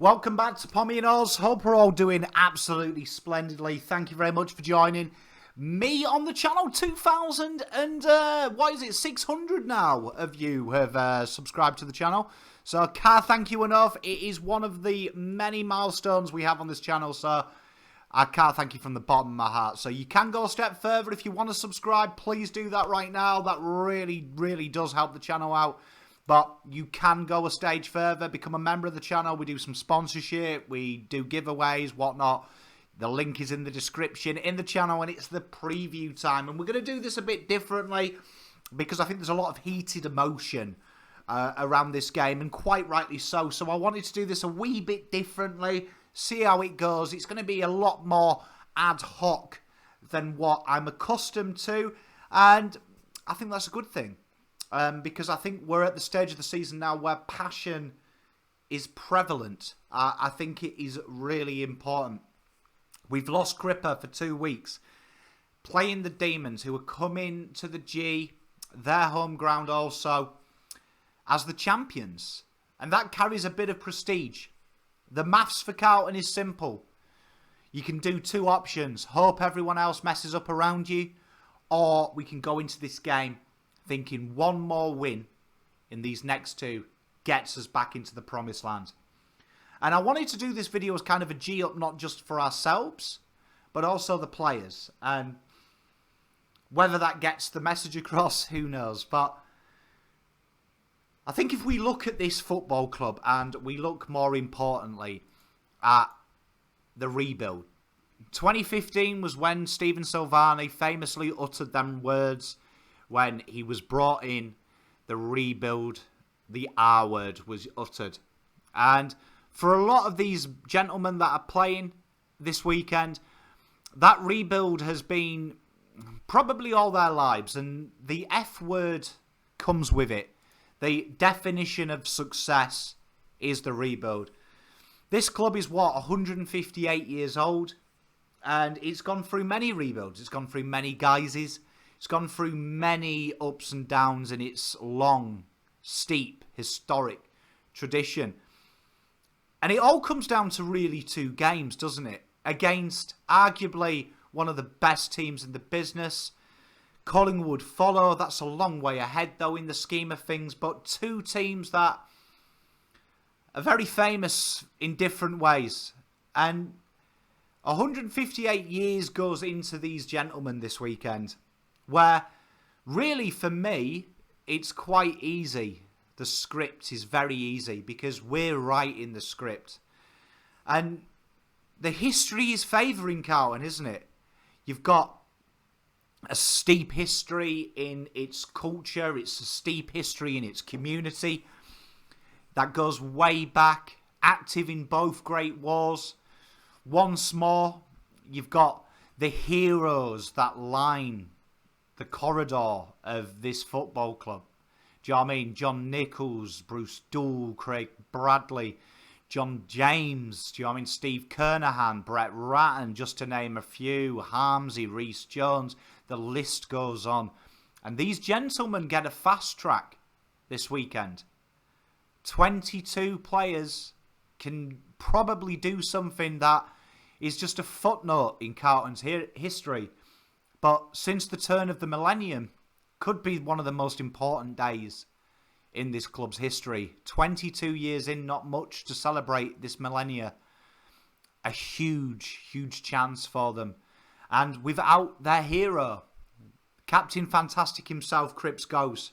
Welcome back to Pommy and Oz. Hope we're all doing absolutely splendidly. Thank you very much for joining me on the channel. 2,000 and, 600 now of you have subscribed to the channel. So, can't thank you enough. It is one of the many milestones we have on this channel, so I can't thank you from the bottom of my heart. So, you can go a step further. If you want to subscribe, please do that right now. That really, really does help the channel out. But you can go a stage further, become a member of the channel. We do some sponsorship, we do giveaways, whatnot. The link is in the description in the channel, and it's the preview time. And we're going to do this a bit differently because I think there's a lot of heated emotion around this game, and quite rightly so. So I wanted to do this a wee bit differently, see how it goes. It's going to be a lot more ad hoc than what I'm accustomed to, and I think that's a good thing. Because I think we're at the stage of the season now where passion is prevalent. I think it is really important. We've lost Cripps for 2 weeks, playing the Demons, who are coming to the G, their home ground also, as the champions. And that carries a bit of prestige. The maths for Carlton is simple. You can do two options. Hope everyone else messes up around you, or we can go into this game thinking one more win in these next two gets us back into the promised land. And I wanted to do this video as kind of a G-up, not just for ourselves, but also the players. And whether that gets the message across, who knows. But I think if we look at this football club, and we look more importantly at the rebuild. 2015 was when Stephen Silvani famously uttered them words when he was brought in. The rebuild, the R word was uttered. And for a lot of these gentlemen that are playing this weekend, that rebuild has been probably all their lives. And the F word comes with it. The definition of success is the rebuild. This club is, 158 years old. And it's gone through many rebuilds. It's gone through many guises. It's gone through many ups and downs in its long, steep, historic tradition. And it all comes down to really two games, doesn't it? Against arguably one of the best teams in the business. Collingwood follow. That's a long way ahead, though, in the scheme of things. But two teams that are very famous in different ways. And 158 years goes into these gentlemen this weekend, where really for me it's quite easy. The script is very easy because we're writing the script, and the history is favouring Carlton, isn't it? You've got a steep history in its culture, it's a steep history in its community that goes way back, active in both great wars. Once more, you've got the heroes that line the corridor of this football club. Do you know what I mean? John Nichols, Bruce Doull, Craig Bradley, John James, do you know what I mean? Steve Kernahan, Brett Ratton, just to name a few, Harmsy, Rhys Jones, the list goes on. And these gentlemen get a fast track this weekend. 22 players can probably do something that is just a footnote in Carlton's history. But since the turn of the millennium, could be one of the most important days in this club's history. 22 years in, not much to celebrate this millennia. A huge, huge chance for them. And without their hero, Captain Fantastic himself, Cripps, goes.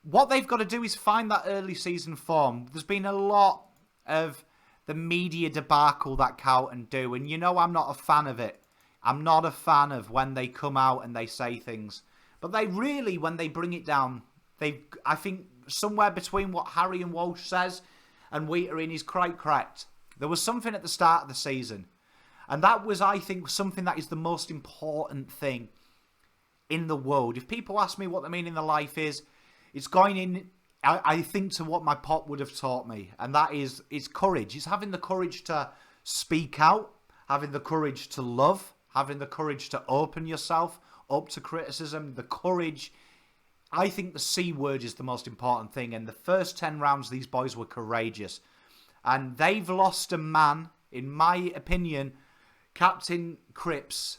What they've got to do is find that early season form. There's been a lot of the media debacle that Carlton do, and you know I'm not a fan of it. I'm not a fan of when they come out and they say things. But they really, when they bring it down, I think somewhere between what Harry and Walsh says and Wheater is quite correct. There was something at the start of the season. And that was, I think, something that is the most important thing in the world. If people ask me what the meaning of life is, it's going in, I think, to what my pop would have taught me. And that is, it's courage. It's having the courage to speak out, having the courage to love, having the courage to open yourself up to criticism, the courage. I think the C word is the most important thing. And the first 10 rounds, these boys were courageous. And they've lost a man, in my opinion, Captain Cripps,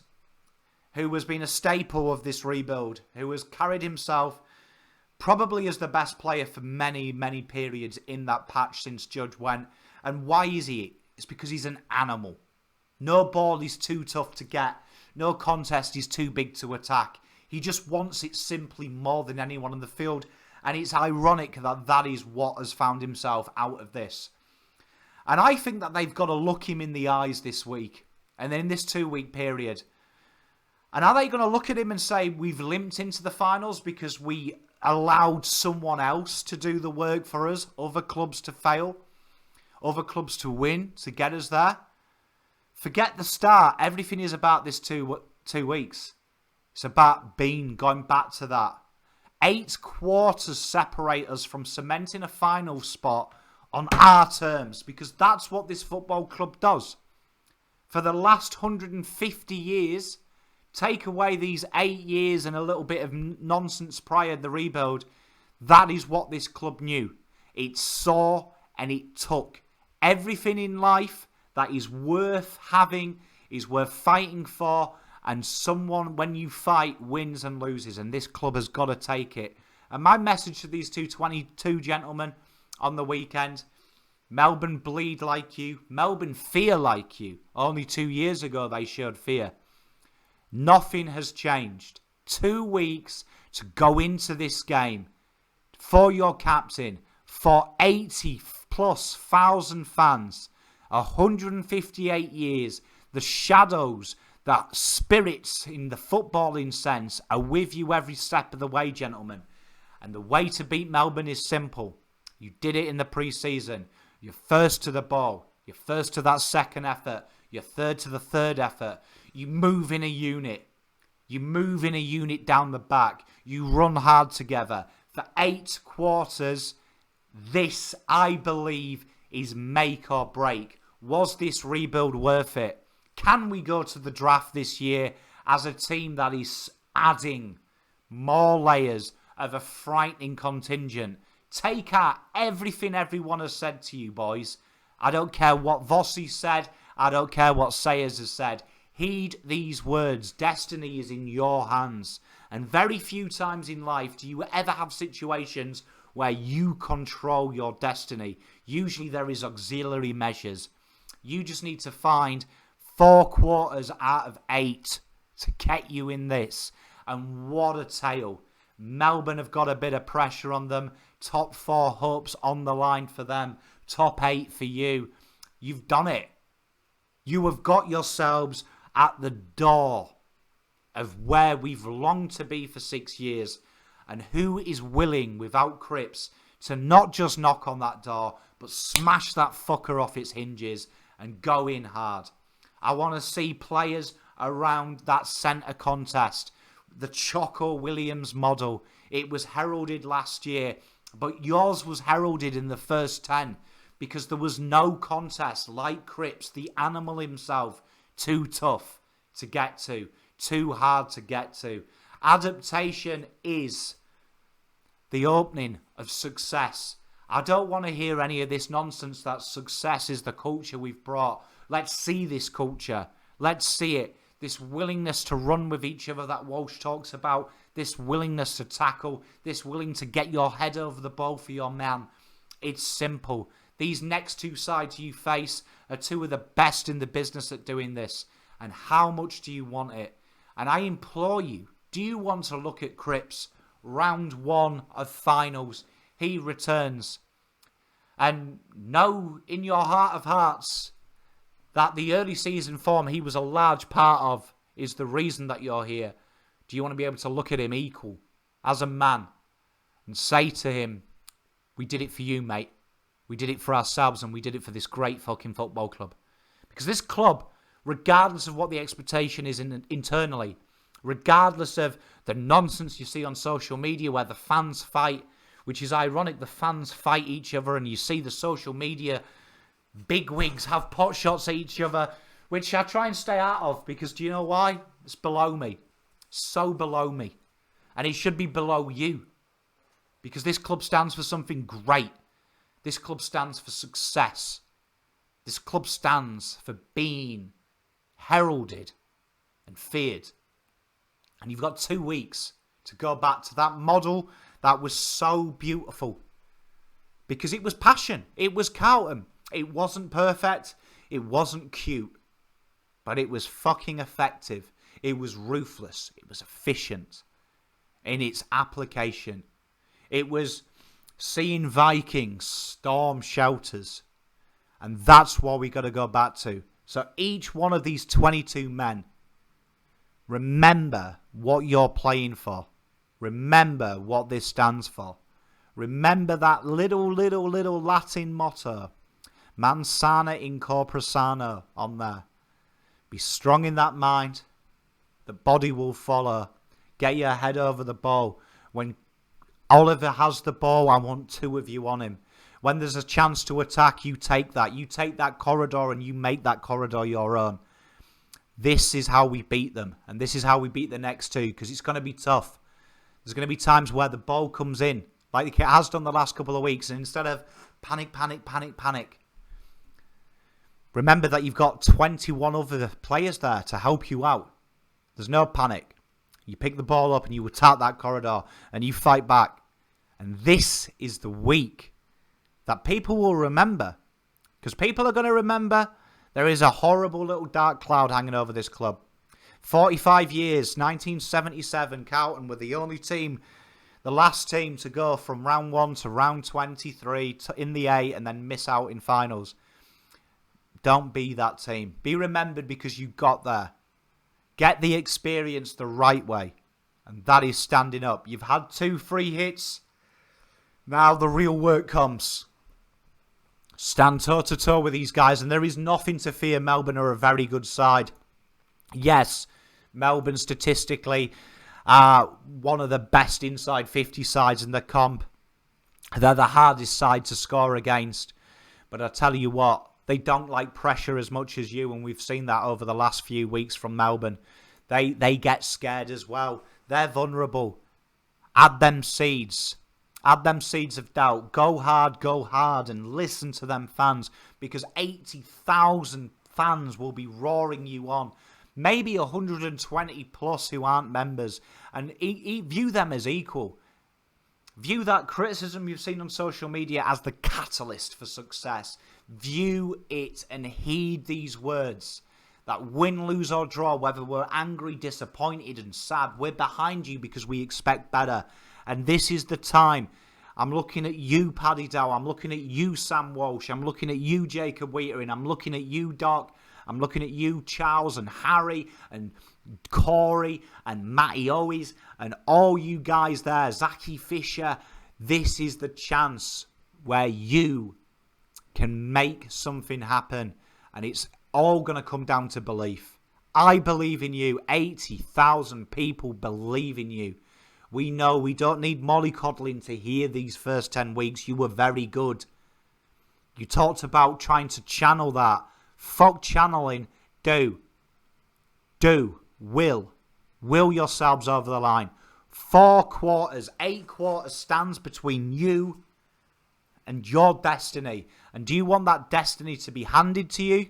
who has been a staple of this rebuild, who has carried himself probably as the best player for many, many periods in that patch since Judge went. And why is he? It's because he's an animal. No ball is too tough to get. No contest is too big to attack. He just wants it simply more than anyone on the field. And it's ironic that that is what has found himself out of this. And I think that they've got to look him in the eyes this week. And then in this 2-week period. And are they going to look at him and say, we've limped into the finals because we allowed someone else to do the work for us? Other clubs to fail? Other clubs to win? To get us there? Forget the start. Everything is about this 2 weeks. It's about going back to that. 8 quarters separate us from cementing a final spot on our terms. Because that's what this football club does. For the last 150 years... Take away these 8 years and a little bit of nonsense prior to the rebuild. That is what this club knew. It saw and it took. Everything in life that is worth having is worth fighting for. And someone, when you fight, wins and loses. And this club has got to take it. And my message to these 222 gentlemen on the weekend. Melbourne bleed like you. Melbourne fear like you. Only 2 years ago they showed fear. Nothing has changed. 2 weeks to go into this game for your captain, for 80+ thousand fans, 158 years. The shadows, the spirits in the footballing sense are with you every step of the way, gentlemen. And the way to beat Melbourne is simple. You did it in the pre-season. You're first to the ball. You're first to that second effort. You're third to the third effort. You move in a unit. You move in a unit down the back. You run hard together. For 8 quarters, this, I believe, is make or break. Was this rebuild worth it? Can we go to the draft this year as a team that is adding more layers of a frightening contingent? Take out everything everyone has said to you, boys. I don't care what Vossi said. I don't care what Sayers has said. Heed these words. Destiny is in your hands. And very few times in life do you ever have situations where you control your destiny. Usually there is auxiliary measures. You just need to find 4 quarters out of 8 to get you in this. And what a tale. Melbourne have got a bit of pressure on them. Top 4 hopes on the line for them. Top 8 for you. You've done it. You have got yourselves at the door of where we've longed to be for 6 years. And who is willing, without Cripps, to not just knock on that door, but smash that fucker off its hinges and go in hard. I want to see players around that centre contest. The Choco Williams model. It was heralded last year, but yours was heralded in the first 10 because there was no contest like Cripps, the animal himself. Too tough to get to. Too hard to get to. Adaptation is the opening of success. I don't want to hear any of this nonsense that success is the culture we've brought. Let's see this culture. Let's see it. This willingness to run with each other that Walsh talks about. This willingness to tackle. This willing to get your head over the ball for your man. It's simple. These next 2 sides you face are 2 of the best in the business at doing this. And how much do you want it? And I implore you, do you want to look at Cripps? Round 1 of finals. He returns. And know in your heart of hearts that the early season form he was a large part of is the reason that you're here. Do you want to be able to look at him equal as a man and say to him, we did it for you, mate. We did it for ourselves and we did it for this great fucking football club. Because this club, regardless of what the expectation is internally, regardless of the nonsense you see on social media where the fans fight, which is ironic, the fans fight each other and you see the social media bigwigs have pot shots at each other, which I try and stay out of because do you know why? It's below me. So below me. And it should be below you. Because this club stands for something great. This club stands for success. This club stands for being heralded and feared. And you've got 2 weeks to go back to that model that was so beautiful. Because it was passion. It was Carlton. It wasn't perfect. It wasn't cute. But it was fucking effective. It was ruthless. It was efficient in its application. It was seeing Vikings storm shelters. And that's what we got to go back to. So each one of these 22 men, remember what you're playing for. Remember what this stands for. Remember that little Latin motto. Mans sana in corpore sano on there. Be strong in that mind. The body will follow. Get your head over the ball. When Oliver has the ball, I want 2 of you on him. When there's a chance to attack, you take that. You take that corridor and you make that corridor your own. This is how we beat them. And this is how we beat the next 2. Because it's going to be tough. There's going to be times where the ball comes in. Like it has done the last couple of weeks. And instead of panic. Remember that you've got 21 other players there to help you out. There's no panic. You pick the ball up and you attack that corridor. And you fight back. And this is the week that people will remember. Because people are going to remember there is a horrible little dark cloud hanging over this club. 45 years, 1977, Carlton were the only team, the last team to go from round 1 to round 23 in the A and then miss out in finals. Don't be that team. Be remembered because you got there. Get the experience the right way. And that is standing up. You've had 2 free hits. Now the real work comes. Stand toe-to-toe with these guys, and there is nothing to fear. Melbourne are a very good side. Yes, Melbourne statistically are one of the best inside 50 sides in the comp. They're the hardest side to score against. But I tell you what, they don't like pressure as much as you, and we've seen that over the last few weeks from Melbourne. They get scared as well. They're vulnerable. Add them seeds. Add them seeds of doubt. Go hard, and listen to them fans, because 80,000 fans will be roaring you on. Maybe 120 plus who aren't members, and view them as equal. View that criticism you've seen on social media as the catalyst for success. View it and heed these words. That win, lose or draw, whether we're angry, disappointed and sad, we're behind you because we expect better. And this is the time. I'm looking at you, Paddy Dow. I'm looking at you, Sam Walsh. I'm looking at you, Jacob Wheatering. I'm looking at you, Doc. I'm looking at you, Charles and Harry and Corey and Matty Owies and all you guys there, Zachy Fisher. This is the chance where you can make something happen, and it's all going to come down to belief. I believe in you. 80,000 people believe in you. We know we don't need mollycoddling to hear these first 10 weeks. You were very good. You talked about trying to channel that. Fuck channeling. Do. Will yourselves over the line. 4 quarters, 8 quarters stands between you and your destiny. And do you want that destiny to be handed to you?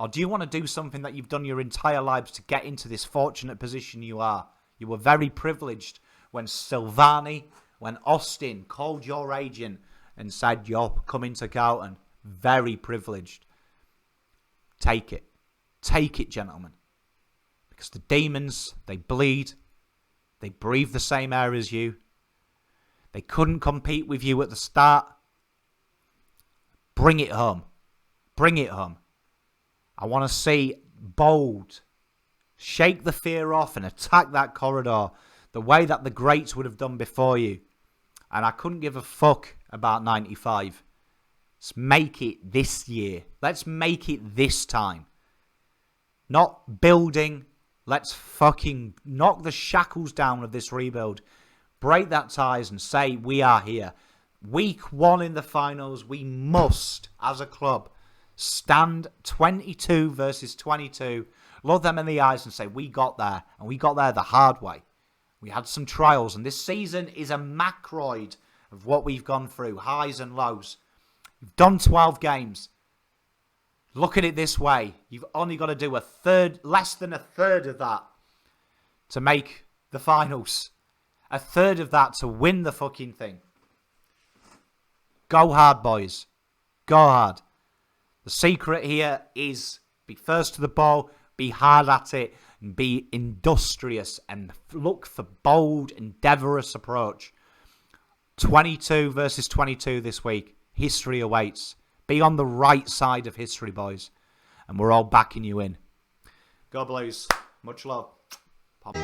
Or do you want to do something that you've done your entire lives to get into this fortunate position you are? You were very privileged when Silvani, when Austin called your agent and said you're coming to Carlton. Very privileged. Take it. Take it, gentlemen. Because the demons, they bleed. They breathe the same air as you. They couldn't compete with you at the start. Bring it home. Bring it home. I want to see bold. Shake the fear off and attack that corridor the way that the greats would have done before you. And I couldn't give a fuck about 95. Let's make it this year. Let's make it this time. Not building. Let's fucking knock the shackles down of this rebuild. Break that ties and say we are here. Week 1 in the finals, we must, as a club, stand 22 versus 22. Look them in the eyes and say we got there. And we got there the hard way. We had some trials. And this season is a macroid of what we've gone through. Highs and lows. We've done 12 games. Look at it this way. You've only got to do less than a third of that to make the finals. A third of that to win the fucking thing. Go hard, boys. Go hard. The secret here is be first to the ball, be hard at it, and be industrious and look for bold, endeavourous approach. 22 versus 22 this week. History awaits. Be on the right side of history, boys. And we're all backing you in. Go Blues. Much love. Pop.